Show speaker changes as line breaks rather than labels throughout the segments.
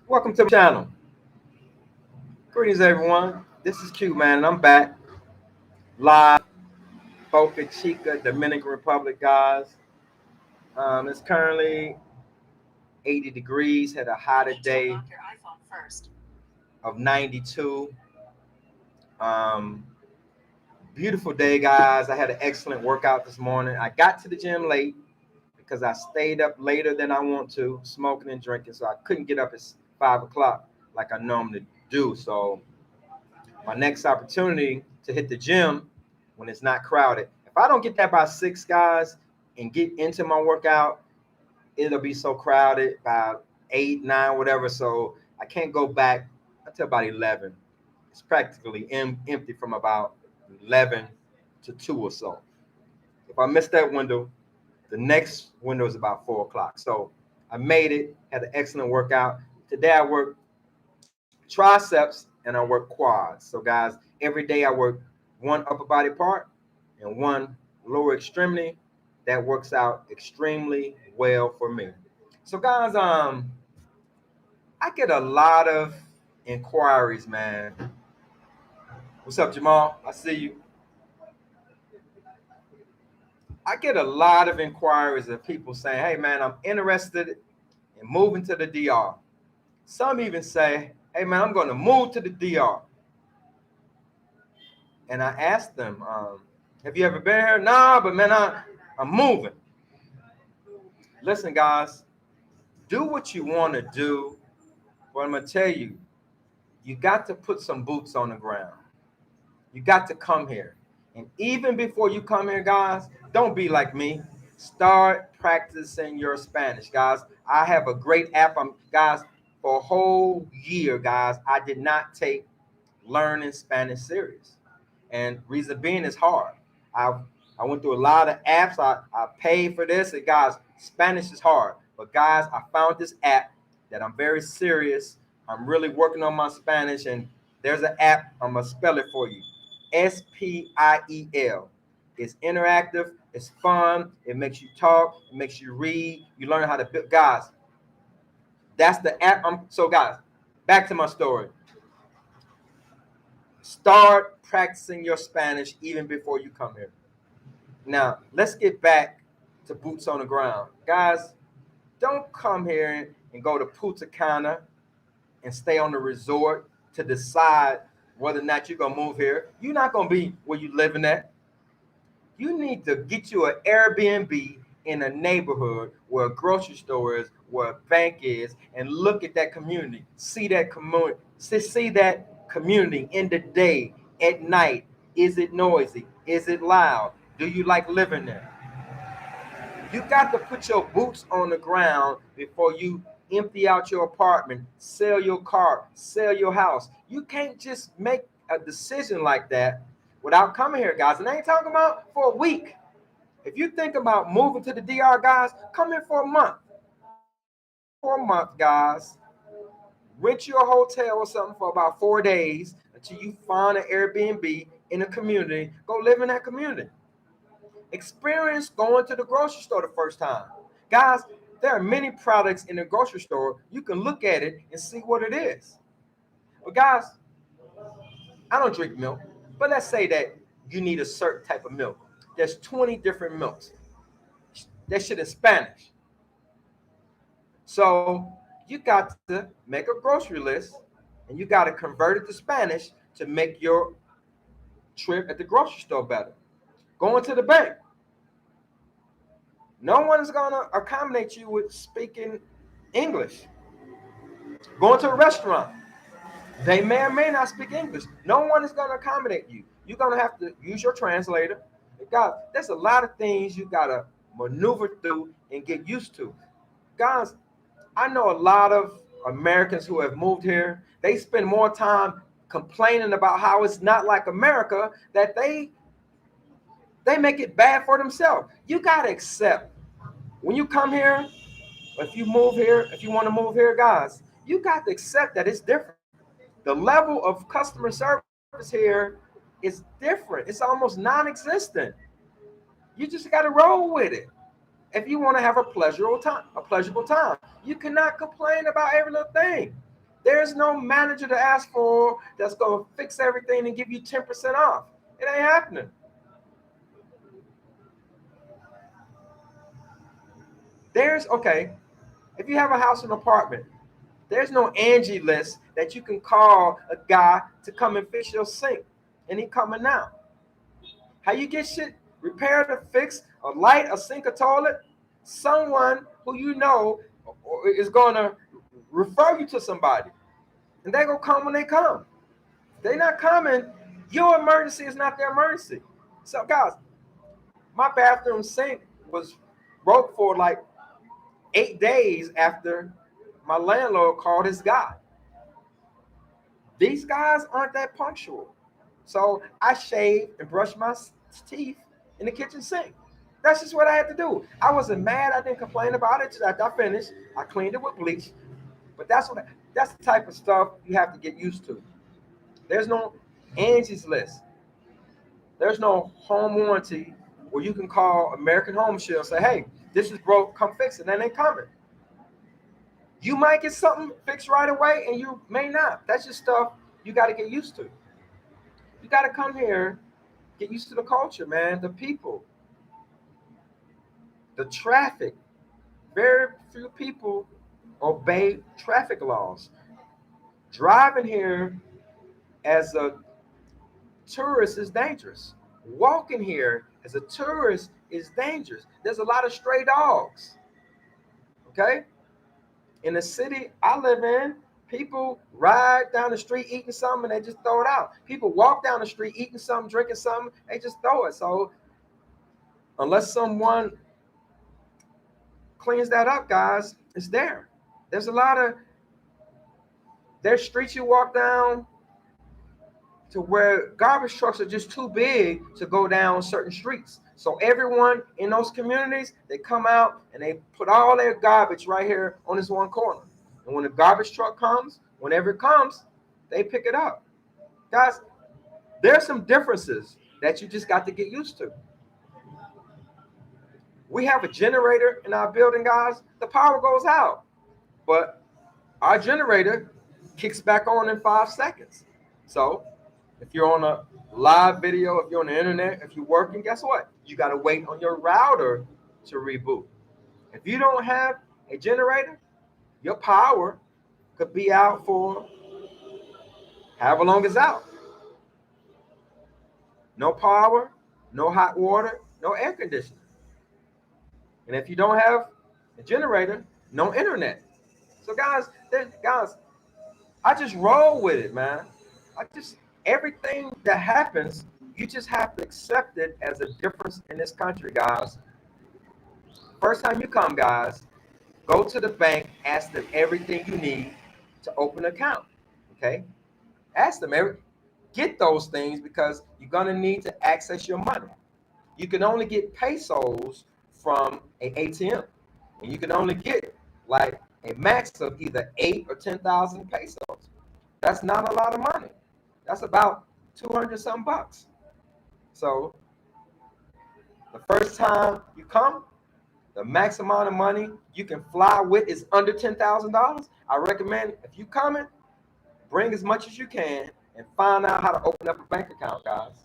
Welcome to the channel. Greetings, everyone. This is Q, man, and I'm back live, Boca, Chica, Dominican Republic, guys. It's currently 80 degrees. Had a high today of 92. Um, Beautiful day, guys. I had an excellent workout this morning. I got to the gym late because I stayed up later than I want to, smoking and drinking, so I couldn't get up at 5 o'clock like I normally do. So my next opportunity to hit the gym when it's not crowded. If I don't get that by 6, guys, and get into my workout, it'll be so crowded by 8, 9, whatever. So I can't go back until about 11. It's practically empty from about 11 to 2 or so. If I miss that window, the next window is about 4 o'clock. So I made it, had an excellent workout. Today I worked triceps and I work quads. So guys, every day I work one upper body part and one lower extremity. That works out extremely well for me. So guys, I get a lot of inquiries, man. What's up, Jamal? I see you. I get a lot of inquiries of people saying, hey man, I'm interested in moving to the DR. Some even say, hey man, I'm going to move to the DR. And I asked them, have you ever been here? Nah, but man, I'm moving. Listen, guys, do what you want to do. But I'm going to tell you, you got to put some boots on the ground. You got to come here. And even before you come here, guys, don't be like me. Start practicing your Spanish, guys. I have a great app. Guys, for a whole year, guys, I did not take learning Spanish serious. And reason being is hard. I went through a lot of apps. I paid for this. And guys, Spanish is hard. But guys, I found this app that I'm very serious. I'm really working on my Spanish. And there's an app. I'm going to spell it for you. SPIEL. It's interactive. It's fun. It makes you talk. It makes you read. You learn how to build. Guys, that's the app. So guys, back to my story. Start practicing your Spanish even before you come here. Now, let's get back to boots on the ground. Guys, don't come here and go to Punta Cana and stay on the resort to decide whether or not you're going to move here. You're not going to be where you're living at. You need to get you an Airbnb in a neighborhood where a grocery store is, where a bank is, and look at that community. See that community. See that community in the day, at night. Is it noisy? Is it loud? Do you like living there? You got to put your boots on the ground before you empty out your apartment, sell your car, sell your house. You can't just make a decision like that without coming here, guys. And I ain't talking about for a week. If you think about moving to the DR, guys, come here for a month. For a month, guys. Rent you a hotel or something for about 4 days until you find an Airbnb in a community. Go live in that community. Experience going to the grocery store the first time. Guys, there are many products in the grocery store. You can look at it and see what it is. But guys, I don't drink milk, but let's say that you need a certain type of milk. There's 20 different milks. That shit is Spanish. So you got to make a grocery list and you got to convert it to Spanish to make your trip at the grocery store better. Going to the bank. No one is going to accommodate you with speaking English. Going to a restaurant. They may or may not speak English. No one is going to accommodate you. You're going to have to use your translator. God, there's a lot of things you got to maneuver through and get used to. Guys, I know a lot of Americans who have moved here. They spend more time complaining about how it's not like America that they make it bad for themselves. You got to accept when you come here, if you move here, if you want to move here, guys, you got to accept that it's different. The level of customer service here is different. It's almost non-existent. You just got to roll with it. If you want to have a pleasurable time, you cannot complain about every little thing. There's no manager to ask for that's going to fix everything and give you 10% off. It ain't happening. Okay, if you have a house or an apartment, there's no Angie list that you can call a guy to come and fix your sink, and he coming now. How you get shit repaired or fixed, a light, a sink, a toilet? Someone who you know is going to refer you to somebody, and they're going to come when they come. If they're not coming, your emergency is not their emergency. So, guys, my bathroom sink was broke for like 8 days after my landlord called his guy. These guys aren't that punctual. So I shaved and brushed my teeth in the kitchen sink. That's just what I had to do. I wasn't mad. I didn't complain about it after I finished. I cleaned it with bleach. But that's the type of stuff you have to get used to. There's no Angie's List. There's no home warranty where you can call American Home Shield and say, hey, this is broke, come fix it. And then they coming. You might get something fixed right away and you may not. That's just stuff you got to get used to. You got to come here, get used to the culture, man, the people, the traffic. Very few people obey traffic laws. Driving here as a tourist is dangerous. Walking here as a tourist is dangerous. There's a lot of stray dogs. Okay? In the city I live in, people ride down the street eating something and they just throw it out. People walk down the street eating something, drinking something, they just throw it. So unless someone cleans that up, guys, it's there. There's streets you walk down to where garbage trucks are just too big to go down certain streets. So everyone in those communities, they come out and they put all their garbage right here on this one corner. And when the garbage truck comes, whenever it comes, they pick it up. Guys, there's some differences that you just got to get used to. We have a generator in our building, guys. The power goes out, but our generator kicks back on in 5 seconds. So if you're on a live video, if you're on the internet, if you're working, guess what? You got to wait on your router to reboot. If you don't have a generator, your power could be out for however long it's out. No power, no hot water, no air conditioning. And if you don't have a generator, no internet. So guys, I just roll with it, man. Everything that happens, you just have to accept it as a difference in this country, guys. First time you come, guys, go to the bank, ask them everything you need to open an account, okay? Ask them get those things because you're gonna need to access your money. You can only get pesos from an ATM, and you can only get like a max of either 8 or 10,000 pesos. That's not a lot of money. That's about 200 some bucks. So the first time you come, the max amount of money you can fly with is under $10,000. I recommend if you coming, bring as much as you can and find out how to open up a bank account, guys.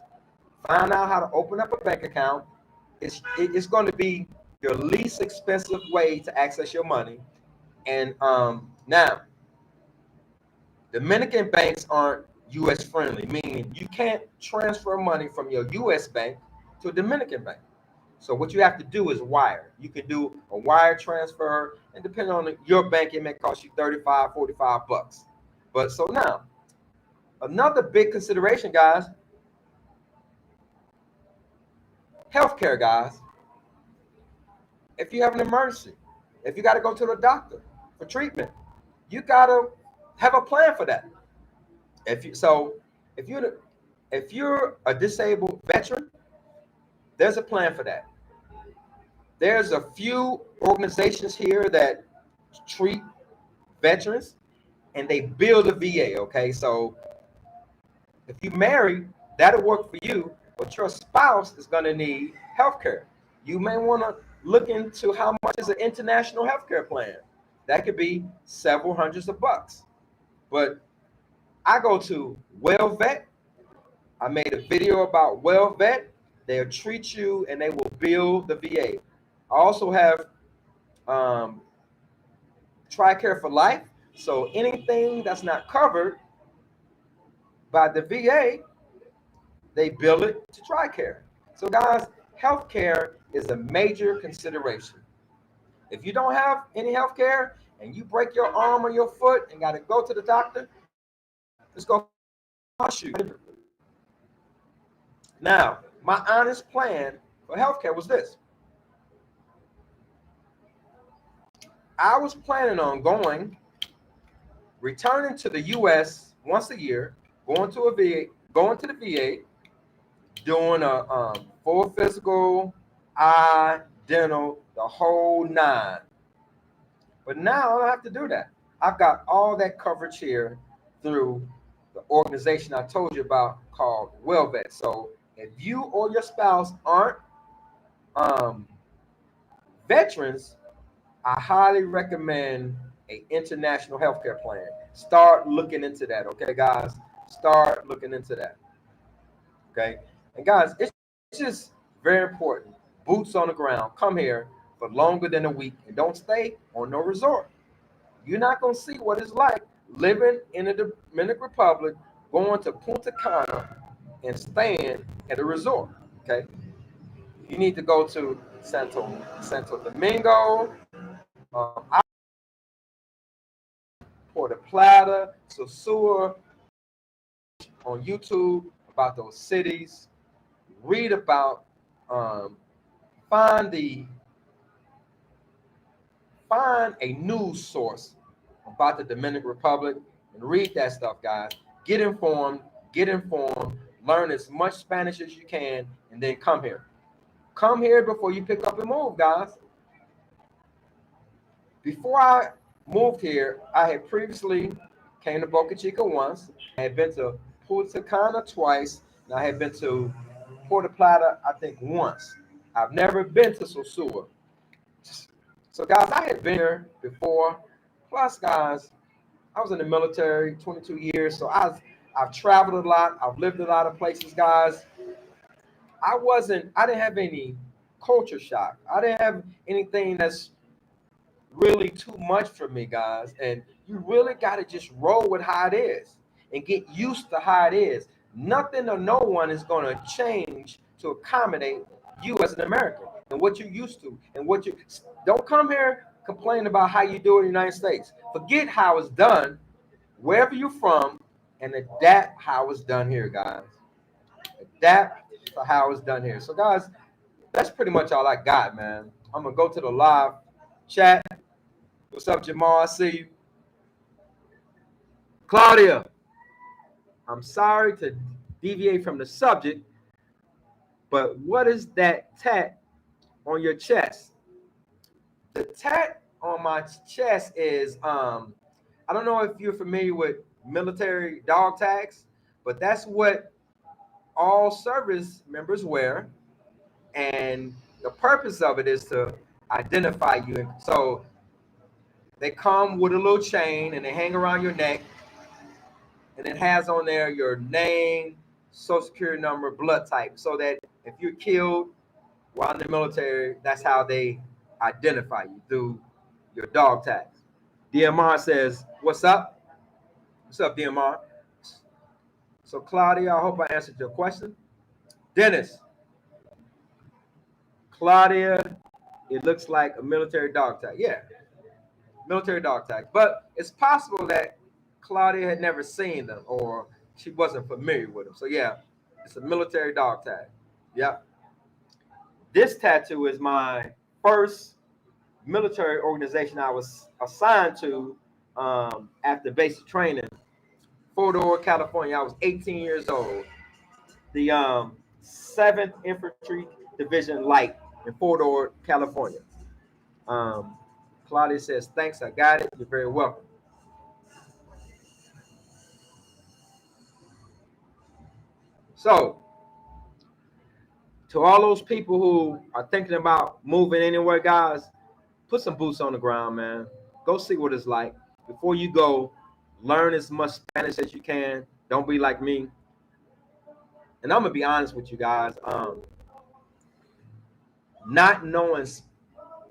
Find out how to open up a bank account. It's going to be your least expensive way to access your money. And now, Dominican banks aren't U.S. friendly, meaning you can't transfer money from your U.S. bank to a Dominican bank. So what you have to do is wire. You can do a wire transfer, and depending on your bank, it may cost you 35, 45 bucks. But so now, another big consideration, guys, healthcare, guys. If you have an emergency, if you got to go to the doctor for treatment, you got to have a plan for that. If you're a disabled veteran, there's a plan for that. There's a few organizations here that treat veterans and they build a VA, okay? So if you marry, that'll work for you, but your spouse is going to need health care. You may want to look into how much is an international health care plan. That could be several hundreds of bucks. But I go to WellVet. I made a video about WellVet. They'll treat you and they will bill the VA. I also have TRICARE for life. So anything that's not covered by the VA, they bill it to TRICARE. So guys, healthcare is a major consideration. If you don't have any healthcare and you break your arm or your foot and got to go to the doctor, it's going to cost you. Now, my honest plan for healthcare was this. I was planning on returning to the U.S. once a year, going to the VA, doing a full physical, eye, dental, the whole nine. But now I don't have to do that. I've got all that coverage here through the organization I told you about called WellVet. So if you or your spouse aren't veterans, I highly recommend an international healthcare plan. Start looking into that, okay, guys? Start looking into that, okay? And guys, it's just very important. Boots on the ground. Come here for longer than a week and don't stay on no resort. You're not going to see what it's like living in the Dominican Republic, going to Punta Cana and staying at a resort, okay? You need to go to Santo Domingo, Puerto Plata, Sosua, on YouTube about those cities. Read about, find a news source about the Dominican Republic and read that stuff, guys. Get informed, learn as much Spanish as you can, and then come here. Come here before you pick up and move, guys. Before I moved here, I had previously came to Boca Chica once. I had been to Punta Cana twice, and I had been to Puerto Plata, I think, once. I've never been to Sosua. So, guys, I had been here before. Plus, guys, I was in the military 22 years, so I've traveled a lot. I've lived a lot of places, guys. I didn't have any culture shock. I didn't have anything that's really too much for me, guys. And you really got to just roll with how it is and get used to how it is. Nothing or no one is going to change to accommodate you as an American and what you're used to and what you don't come here complaining about how you do it in the United States. Forget how it's done wherever you're from and adapt how it's done here, guys. Adapt to how it's done here. So, guys, that's pretty much all I got, man. I'm going to go to the live chat. What's up, Jamal? I see you. Claudia, I'm sorry to deviate from the subject, but what is that tat on your chest? The tat on my chest is, I don't know if you're familiar with military dog tags, but that's what all service members wear. And the purpose of it is to identify you. So they come with a little chain and they hang around your neck. And it has on there your name, social security number, blood type, so that if you're killed while in the military, that's how they identify you, through your dog tags. DMR says, what's up? What's up, DMR? So, Claudia, I hope I answered your question. Dennis, Claudia, it looks like a military dog tag. Yeah, military dog tag. But it's possible that Claudia had never seen them or she wasn't familiar with them. So yeah, it's a military dog tag. Yep. This tattoo is my first military organization I was assigned to after basic training. Fort Ord, California. I was 18 years old. The 7th Infantry Division Light in Fort Ord, California. Claudia says, thanks, I got it. You're very welcome. So, to all those people who are thinking about moving anywhere, guys, put some boots on the ground, man. Go see what it's like. Before you go, Learn as much Spanish as you can. Don't be like me. And I'm gonna be honest with you guys. Not knowing,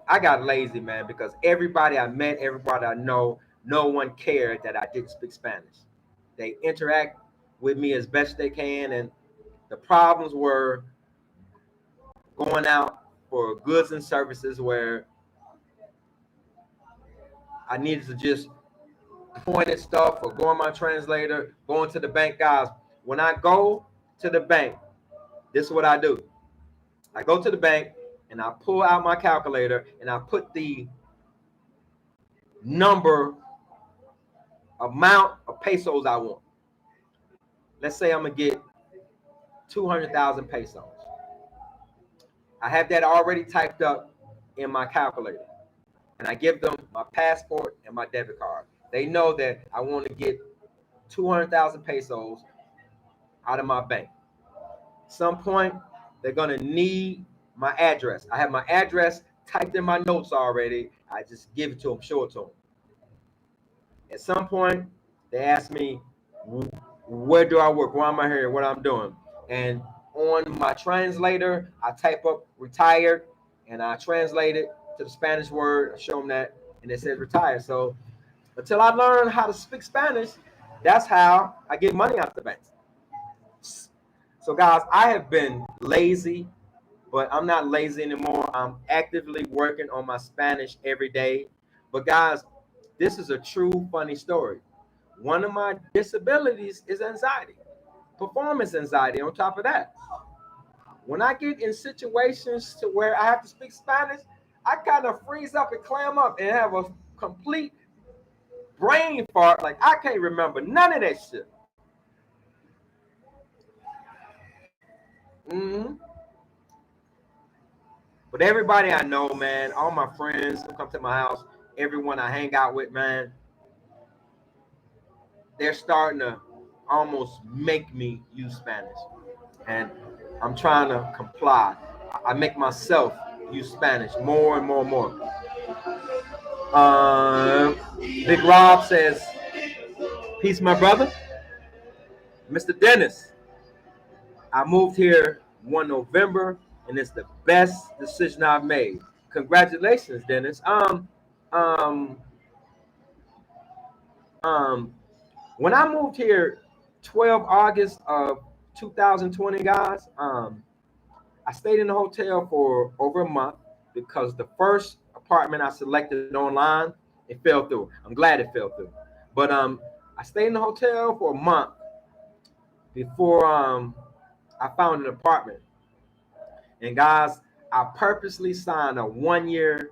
I got lazy, man, because everybody I met, everybody I know, no one cared that I didn't speak Spanish. They interact with me as best they can, and the problems were going out for goods and services where I needed to just point at stuff or go on my translator, going to the bank. Guys, when I go to the bank, this is what I do. I go to the bank and I pull out my calculator and I put the amount of pesos I want. Let's say I'm gonna get 200,000 pesos. I have that already typed up in my calculator, and I give them my passport and my debit card. They know that I want to get 200,000 pesos out of my bank. Some point, they're gonna need my address. I have my address typed in my notes already. I just give it to them, show it to them. At some point, they ask me, where do I work? Why am I here? What I'm doing? And on my translator, I type up retired and I translate it to the Spanish word, I show them that, and it says retired. So until I learn how to speak Spanish, that's how I get money out the bank. So guys, I have been lazy, but I'm not lazy anymore. I'm actively working on my Spanish every day. But guys, this is a true funny story. One of my disabilities is anxiety, performance anxiety on top of that. When I get in situations to where I have to speak Spanish, I kind of freeze up and clam up and have a complete brain fart. Like I can't remember none of that shit. Mm-hmm. But everybody I know, man, all my friends who come to my house, everyone I hang out with, man, they're starting to almost make me use Spanish. And I'm trying to comply. I make myself use Spanish more and more and more. Big Rob says, peace, my brother. Mr. Dennis, I moved here 1 November, and it's the best decision I've made. Congratulations, Dennis. Um, um, when I moved here 12 August of 2020, guys, I stayed in the hotel for over a month because the first apartment I selected online, it fell through. I'm glad it fell through. But I stayed in the hotel for a month before I found an apartment. And guys, I purposely signed a 1-year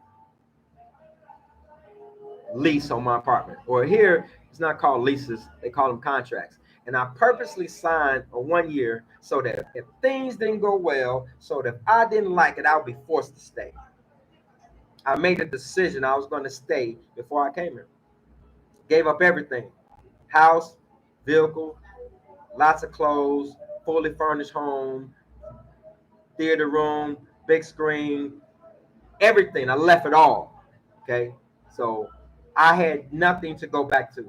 lease on my apartment. Or here, it's not called leases, they call them contracts. And I purposely signed a 1 year so that if things didn't go well, so that if I didn't like it, I would be forced to stay. I made a decision I was going to stay before I came here. Gave up everything. House, vehicle, lots of clothes, fully furnished home, theater room, big screen, everything. I left it all. Okay. So I had nothing to go back to.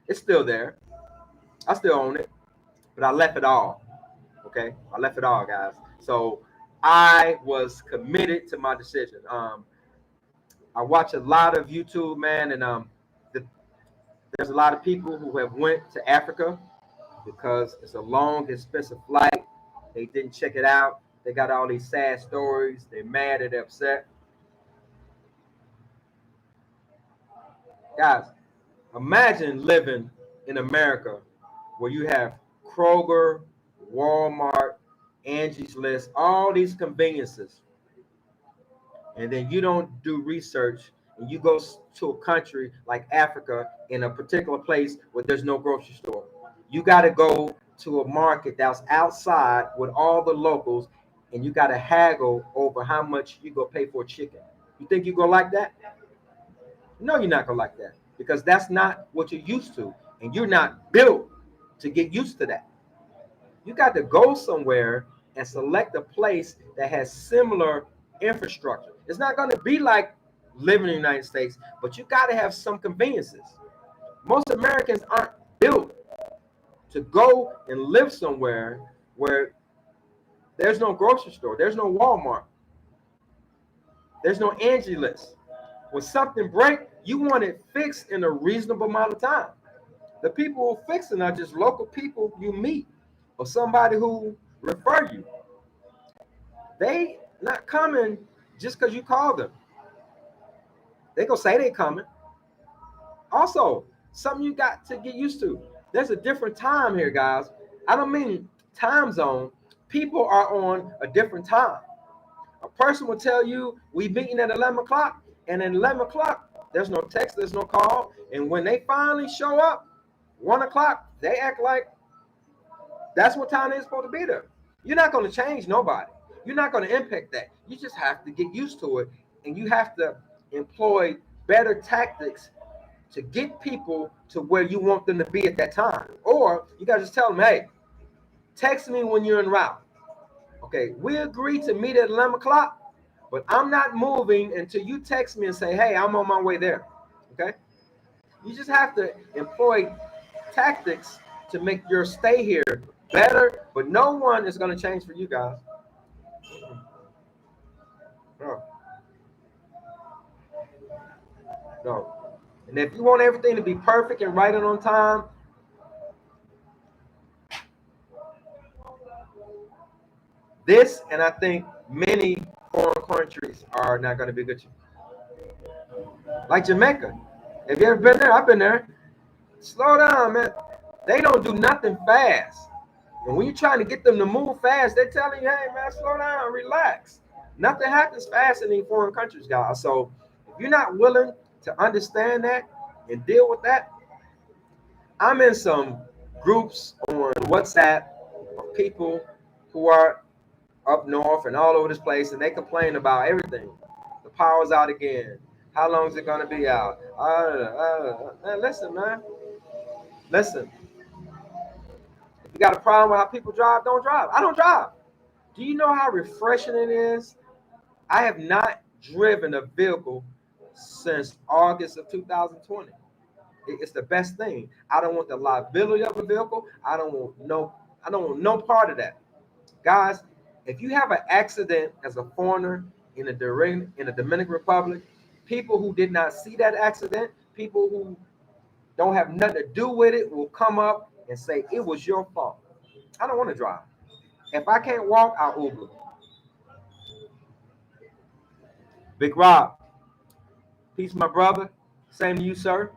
It's still there. I still own it, but I left it all. Okay. I left it all, guys. So I was committed to my decision. I watch a lot of YouTube, man, and there's a lot of people who have went to Africa because it's a long, expensive flight. They didn't check it out. They got all these sad stories. They're mad and upset. Guys, imagine living in America where you have Kroger, Walmart, Angie's List, all these conveniences, and then you don't do research and you go to a country like Africa in a particular place where there's no grocery store. You got to go to a market that's outside with all the locals, and you got to haggle over how much you go pay for chicken. You think you go like that? No, you're not gonna like that because that's not what you're used to, and you're not built to get used to that. You got to go somewhere and select a place that has similar infrastructure. It's not going to be like living in the United States, but you got to have some conveniences. Most Americans aren't built to go and live somewhere where there's no grocery store, there's no Walmart, there's no Angie list. When something breaks, you want it fixed in a reasonable amount of time. The people who fix it are just local people you meet or somebody who refer you. They not coming just because you call them. They gonna say they coming. Also, something you got to get used to. There's a different time here, guys. I don't mean time zone. People are on a different time. A person will tell you we meeting at 11 o'clock, and at 11 o'clock, there's no text, there's no call. And when they finally show up, 1 o'clock, they act like that's what time they're supposed to be there. You're not going to change nobody. You're not going to impact that. You just have to get used to it, and you have to employ better tactics to get people to where you want them to be at that time. Or you got to just tell them, hey, text me when you're en route. Okay, we agree to meet at 11 o'clock, but I'm not moving until you text me and say, hey, I'm on my way there. Okay? You just have to employ tactics to make your stay here better, but no one is going to change for you guys. No. No. And if you want everything to be perfect and right and on time, this, and I think many foreign countries are not going to be good to you. Like Jamaica. Have you ever been there? I've been there. Slow down, man. They don't do nothing fast. And when you're trying to get them to move fast, they're telling you, hey, man, slow down, relax. Nothing happens fast in these foreign countries, guys. So if you're not willing to understand that and deal with that, I'm in some groups on WhatsApp of people who are up north and all over this place, and they complain about everything. The power's out again. How long is it going to be out? Man, listen, man. Listen. If you got a problem with how people drive, don't drive. I don't drive. Do you know how refreshing it is? I have not driven a vehicle since August of 2020. It's the best thing. I don't want the liability of a vehicle. I don't want no part of that. Guys, if you have an accident as a foreigner in the Dominican Republic, people who did not see that accident, people who don't have nothing to do with it will come up and say it was your fault. I don't want to drive. If I can't walk, I'll Uber. Big Rob, peace, my brother. Same to you, sir.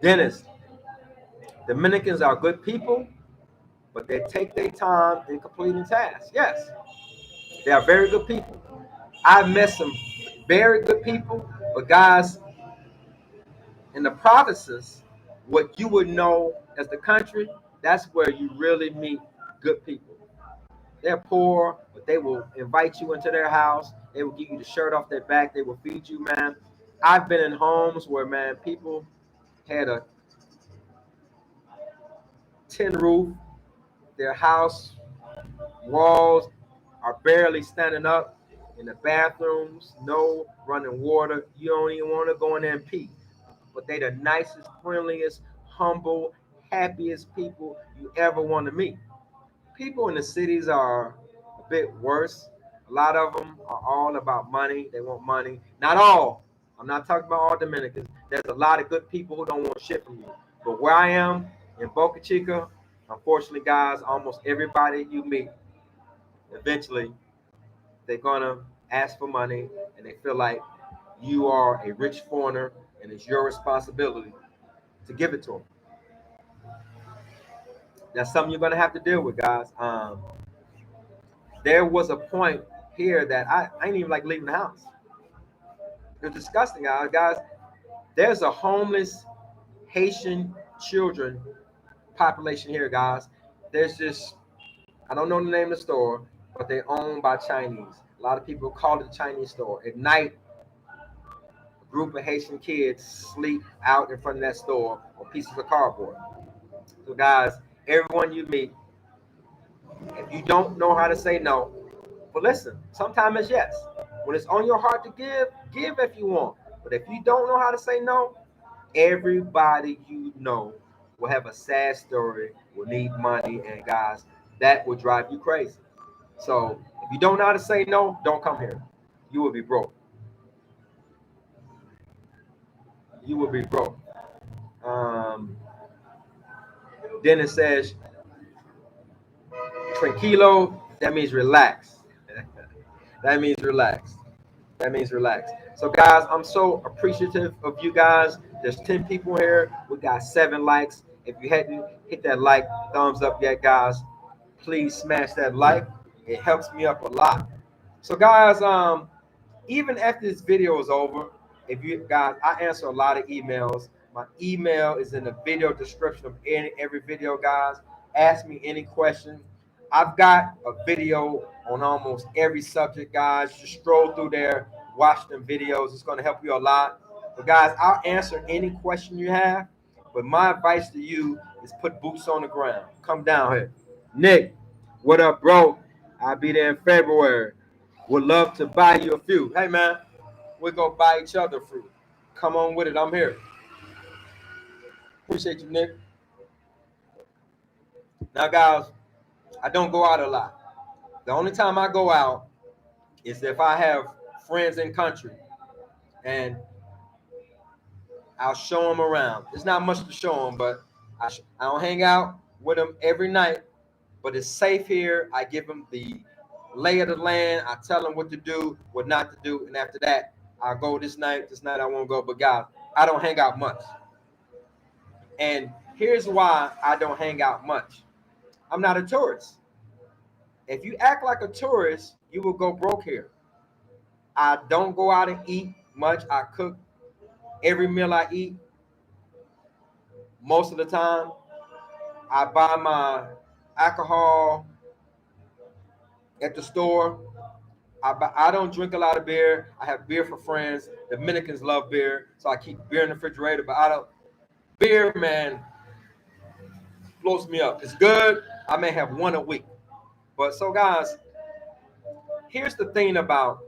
Dennis, Dominicans are good people, but they take their time in completing tasks. Yes, they are very good people. I've met some very good people, but guys, in the provinces, what you would know as the country, that's where you really meet good people. They're poor, but they will invite you into their house. They will give you the shirt off their back. They will feed you, man. I've been in homes where, man, people had a tin roof. Their house walls are barely standing up. In the bathrooms, no running water. You don't even want to go in there and pee. But they the nicest, friendliest, humble, happiest people you ever want to meet. People in the cities are a bit worse. A lot of them are all about money. They want money. Not all. I'm not talking about all Dominicans. There's a lot of good people who don't want shit from you. But where I am in Boca Chica, unfortunately, guys, almost everybody you meet, eventually, they're gonna ask for money, and they feel like you are a rich foreigner, and it's your responsibility to give it to them. That's something you're gonna have to deal with, guys. There was a point here that I ain't even like leaving the house. It was disgusting, guys. There's a homeless Haitian children population here, guys. There's just, I don't know the name of the store, but they're owned by Chinese. A lot of people call it a Chinese store. At night, a group of Haitian kids sleep out in front of that store on pieces of cardboard. So, guys, everyone you meet, if you don't know how to say no, but listen, sometimes it's yes. When it's on your heart to give, give if you want. But if you don't know how to say no, everybody you know will have a sad story, will need money, and guys, that will drive you crazy. So if you don't know how to say no, don't come here. You will be broke. You will be broke. Um, then it says tranquilo. That means relax. That means relax. That means relax. So, guys, I'm so appreciative of you guys. There's 10 people here. We got 7 likes. If you hadn't hit that like, thumbs up yet, guys, please smash that like. It helps me up a lot. So, guys, even after this video is over, if you guys, I answer a lot of emails. My email is in the video description of every video, guys. Ask me any question. I've got a video on almost every subject, guys. Just scroll through there, watch them videos. It's going to help you a lot. But guys, I'll answer any question you have. But my advice to you is put boots on the ground. Come down here. Nick, what up, bro? I'll be there in February. Would love to buy you a few. Hey, man, we're going to buy each other fruit. Come on with it. I'm here. Appreciate you, Nick. Now, guys, I don't go out a lot. The only time I go out is if I have friends in country, and I'll show them around. There's not much to show them, but I don't hang out with them every night, but it's safe here. I give them the lay of the land. I tell them what to do, what not to do, and after that, I'll go this night I won't go. But guys, I don't hang out much. And here's why I don't hang out much. I'm not a tourist. If you act like a tourist, you will go broke here. I don't go out and eat much. I cook every meal I eat. Most of the time, I buy my alcohol at the store. I don't drink a lot of beer. I have beer for friends. Dominicans love beer, so I keep beer in the refrigerator. But I don't. Beer, man, blows me up. It's good. I may have one a week. But so, guys, here's the thing about,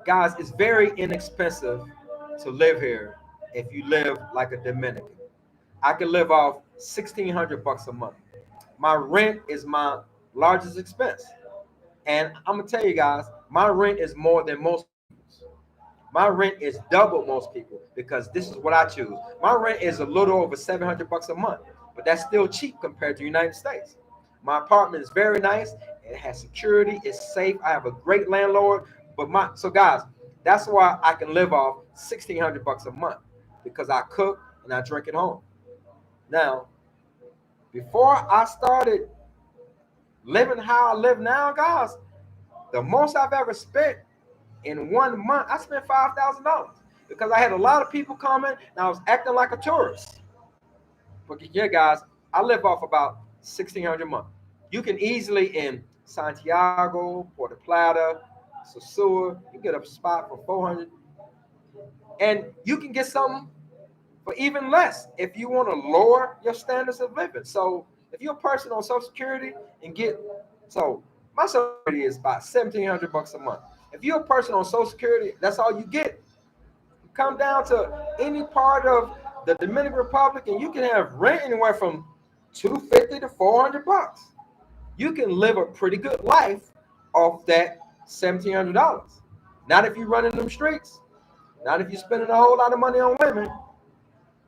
guys, it's very inexpensive to live here if you live like a Dominican. I can live off $1,600 a month. My rent is my largest expense. And I'm gonna tell you guys, my rent is more than most people's. My rent is double most people because this is what I choose. My rent is a little over $700 a month, but that's still cheap compared to the United States. My apartment is very nice. It has security. It's safe. I have a great landlord. So guys, that's why I can live off $1,600 a month because I cook and I drink at home. Now, before I started living how I live now, guys, the most I've ever spent in 1 month, I spent $5,000 because I had a lot of people coming and I was acting like a tourist. But yeah, guys, I live off about $1,600 a month. You can easily in Santiago, Puerto Plata, Sosua, you get a spot for $400, and you can get something for even less if you want to lower your standards of living. So if you're a person on Social Security and my Social Security is about $1,700 a month. If you're a person on Social Security, that's all you get. You come down to any part of the Dominican Republic, and you can have rent anywhere from $250 to $400. You can live a pretty good life off that $1,700. Not if you're running them streets. Not if you're spending a whole lot of money on women.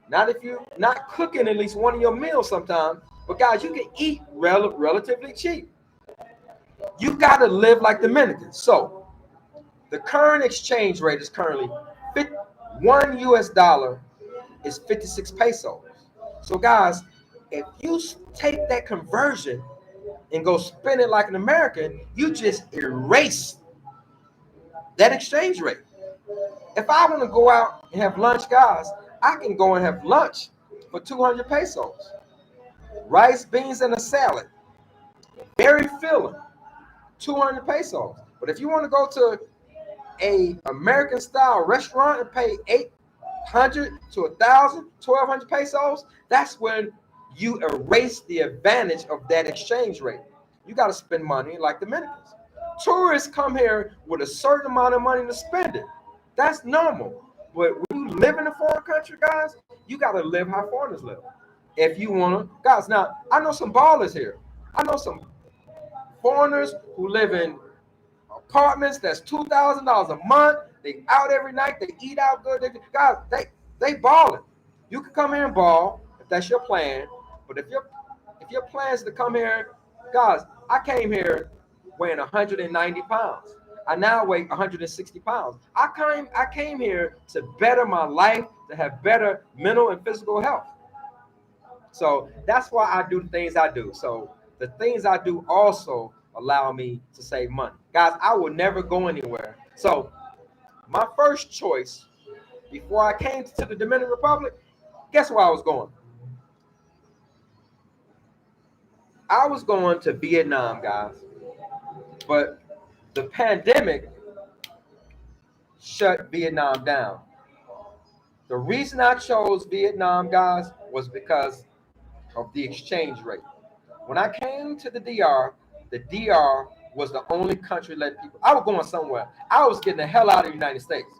Not if you're not cooking at least one of your meals sometimes. But guys, you can eat relatively cheap. You got to live like Dominicans. So the current exchange rate is currently one US dollar is 56 pesos. So guys, if you take that conversion and go spend it like an American, you just erase that exchange rate. If I want to go out and have lunch, guys, I can go and have lunch for 200 pesos. Rice, beans, and a salad. Very filling. 200 pesos. But if you want to go to a American style restaurant and pay 800 to 1,000, 1,200 pesos, that's when you erase the advantage of that exchange rate. You got to spend money like Dominicans. Tourists come here with a certain amount of money to spend it. That's normal. But when you live in a foreign country, guys, you got to live how foreigners live. If you want to, guys, now, I know some ballers here. I know some foreigners who live in apartments that's $2,000 a month. They out every night. They eat out good. Guys, they balling. You can come here and ball if that's your plan. But if your plan is to come here, guys, I came here weighing 190 pounds. I now weigh 160 pounds. I came here to better my life, to have better mental and physical health. So that's why I do the things I do. So the things I do also allow me to save money. Guys, I will never go anywhere. So my first choice before I came to the Dominican Republic, guess where I was going? I was going to Vietnam, guys. But the pandemic shut Vietnam down. The reason I chose Vietnam, guys, was because of the exchange rate. When I came to the DR was the only country let people. I was going somewhere. I was getting the hell out of the United States.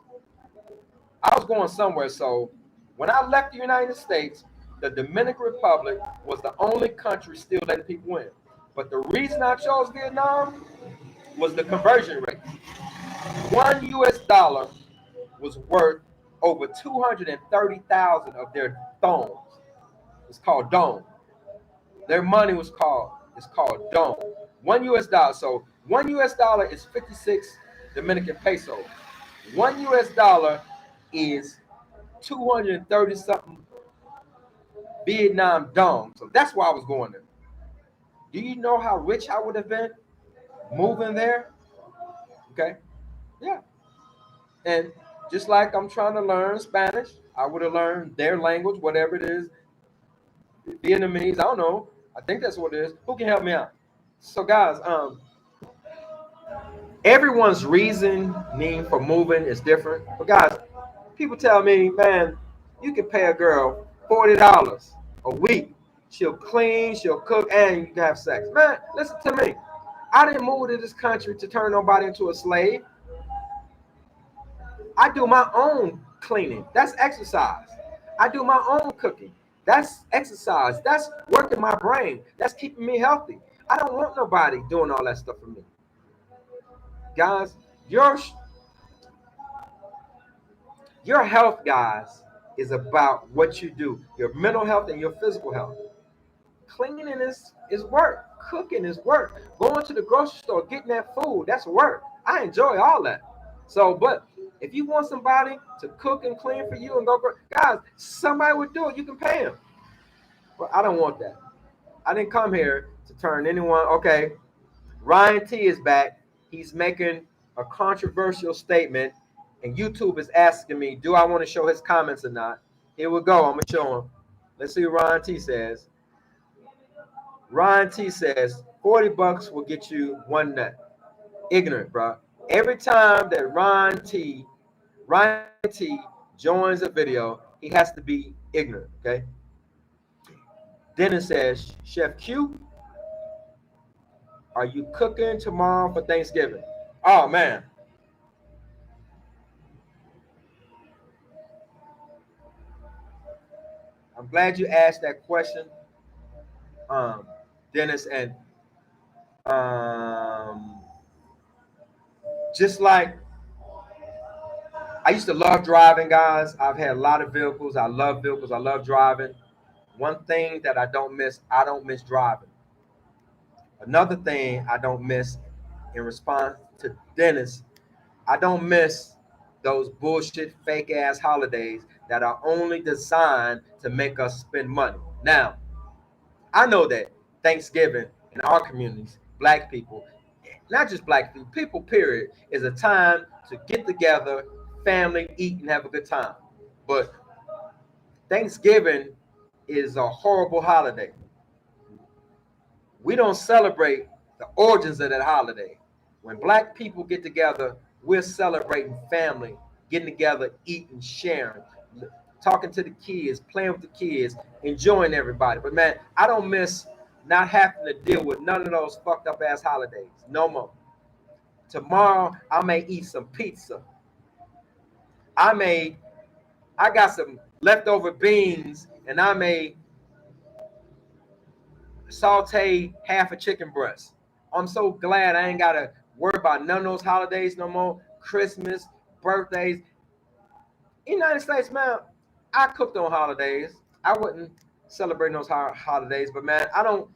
I was going somewhere. So when I left the United States, the Dominican Republic was the only country still letting people in. But the reason I chose Vietnam was the conversion rate. $1 was worth over 230,000 of their thongs. It's called dong. Their money it's called dong. $1. So $1 is 56 Dominican pesos. $1 is 230 something Vietnam dong. So that's why I was going there. Do you know how rich I would have been moving there? Okay. Yeah. And just like I'm trying to learn Spanish, I would have learned their language, whatever it is, Vietnamese, I don't know. I think that's what it is. Who can help me out? So guys, everyone's reasoning for moving is different. But guys, people tell me, man, you can pay a girl $40 a week. She'll clean, she'll cook, and you can have sex. Man, listen to me. I didn't move to this country to turn nobody into a slave. I do my own cleaning. That's exercise. I do my own cooking. That's exercise. That's working my brain. That's keeping me healthy. I don't want nobody doing all that stuff for me. Guys, your health, guys, is about what you do. Your mental health and your physical health. Cleaning is work. Cooking is work. Going to the grocery store, getting that food, that's work. I enjoy all that. So, but if you want somebody to cook and clean for you and go, guys, somebody would do it. You can pay them. But I don't want that. I didn't come here to turn anyone. Okay, Ryan T is back. He's making a controversial statement, and YouTube is asking me, do I want to show his comments or not? Here we go. I'm going to show him. Let's see what Ryan T says. Ryan T says, $40 will get you one nut. Ignorant, bro. Every time that Ryan T joins a video, he has to be ignorant, okay? Dennis says, Chef Q, are you cooking tomorrow for Thanksgiving? Oh, man. I'm glad you asked that question, Dennis. And just like I used to love driving, guys. I've had a lot of vehicles. I love vehicles. I love driving. One thing that I don't miss driving. Another thing I don't miss, in response to Dennis, I don't miss those bullshit fake ass holidays that are only designed to make us spend money. Now, I know that Thanksgiving in our communities, black people, not just black people, people period, is a time to get together, family, eat, and have a good time. But Thanksgiving is a horrible holiday. We don't celebrate the origins of that holiday. When black people get together, we're celebrating family, getting together, eating, sharing, talking to the kids, playing with the kids, enjoying everybody. But man, I don't miss not having to deal with none of those fucked up ass holidays. No more. Tomorrow, I may eat some pizza. I may I got some leftover beans and I may saute half a chicken breast. I'm so glad I ain't gotta worry about none of those holidays no more. Christmas, birthdays. United States, man, I cooked on holidays. I wouldn't celebrate those holidays, but man, I don't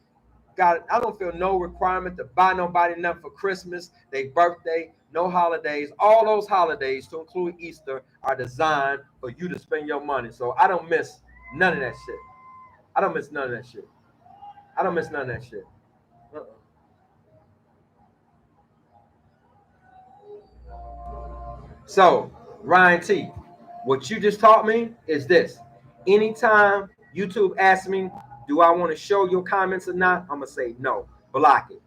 feel no requirement to buy nobody nothing for Christmas, their birthday, no holidays. All those holidays, to include Easter, are designed for you to spend your money. So I don't miss none of that shit. I don't miss none of that shit. I don't miss none of that shit. Uh-uh. So, Ryan T, what you just taught me is this. Anytime YouTube asks me, do I want to show your comments or not? I'm going to say no, block it.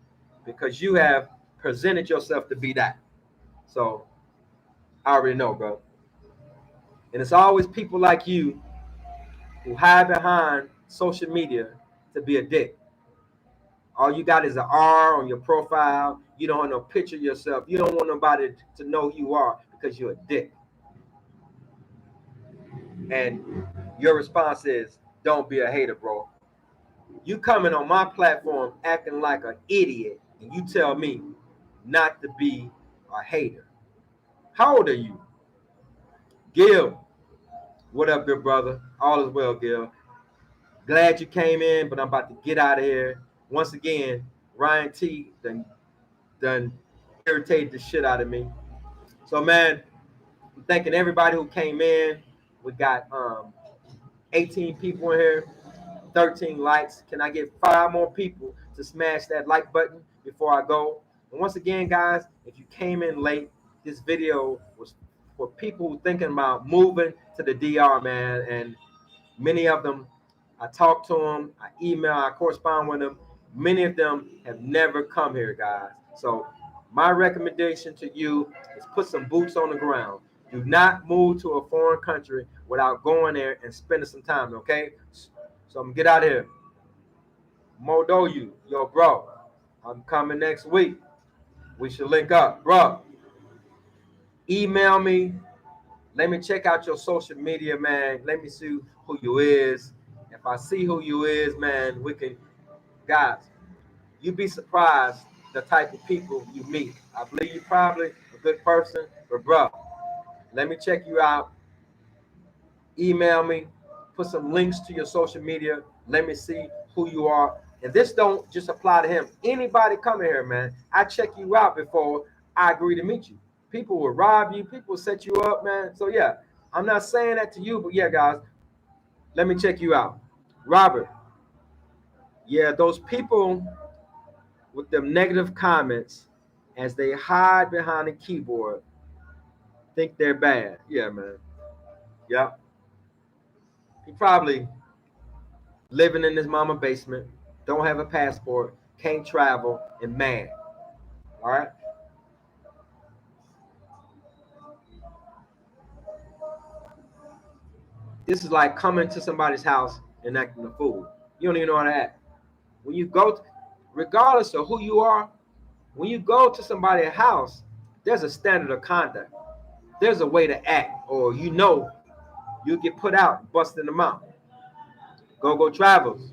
Because you have presented yourself to be that. So, I already know, bro. And it's always people like you who hide behind social media to be a dick. All you got is an R on your profile. You don't have no picture of yourself. You don't want nobody to know who you are because you're a dick. And your response is, don't be a hater, bro. You coming on my platform acting like an idiot, and you tell me not to be a hater. How old are you? Gil, what up, good brother? All is well, Gil. Glad you came in, but I'm about to get out of here. Once again, Ryan T done irritated the shit out of me. So, man, I'm thanking everybody who came in. We got 18 people in here. 13 likes. Can I get 5 more people to smash that like button before I go? And once again, guys, if you came in late, this video was for people who thinking about moving to the DR, man. And many of them, I talk to them, I email, I correspond with them. Many of them have never come here, guys. So my recommendation to you is put some boots on the ground. Do not move to a foreign country without going there and spending some time, okay? So I'm gonna get out of here. Modo you, yo, bro. I'm coming next week. We should link up, bro. Email me. Let me check out your social media, man. Let me see who you is. If I see who you is, man, we can, guys. You'd be surprised the type of people you meet. I believe you're probably a good person, but bro, let me check you out. Email me, put some links to your social media. Let me see who you are. And this don't just apply to him. Anybody coming here, man, I check you out before I agree to meet you. People will rob you. People will set you up, man. So yeah, I'm not saying that to you, but yeah, guys, let me check you out. Robert, yeah, those people with them negative comments as they hide behind the keyboard think they're bad. Yeah, man. Yeah. He probably living in his mama basement, don't have a passport, can't travel, and mad. All right. This is like coming to somebody's house and acting a fool. You don't even know how to act. When you go, regardless of who you are, when you go to somebody's house, there's a standard of conduct. There's a way to act, or you get put out, busting them out. Go travels.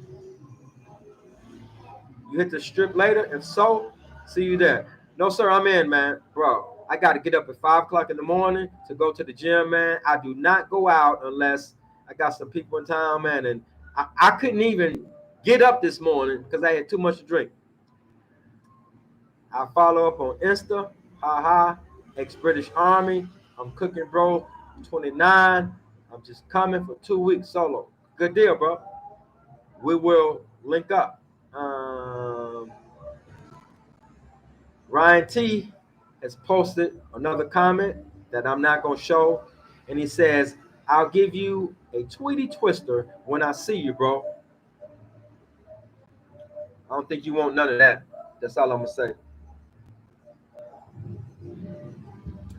You hit the strip later, if so, see you there. No, sir, I'm in, man. Bro, I got to get up at 5 o'clock in the morning to go to the gym, man. I do not go out unless I got some people in town, man. And I couldn't even get up this morning because I had too much to drink. I follow up on Insta, haha, ex-British Army. I'm cooking, bro. I'm 29. I'm just coming for 2 weeks solo. Good deal, bro. We will link up. Ryan T has posted another comment that I'm not going to show. And he says, I'll give you a Tweety Twister when I see you, bro. I don't think you want none of that. That's all I'm going to say.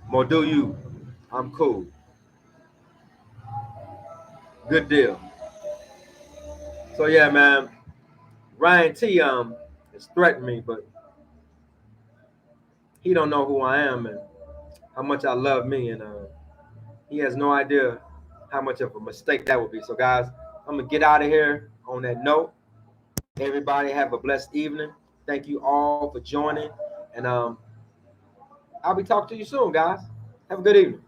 More do you. I'm cool. Good deal. So, yeah, man. Ryan T has threatened me, but he don't know who I am and how much I love me. And he has no idea how much of a mistake that would be. So, guys, I'm gonna get out of here on that note. Everybody have a blessed evening. Thank you all for joining, and I'll be talking to you soon, guys. Have a good evening.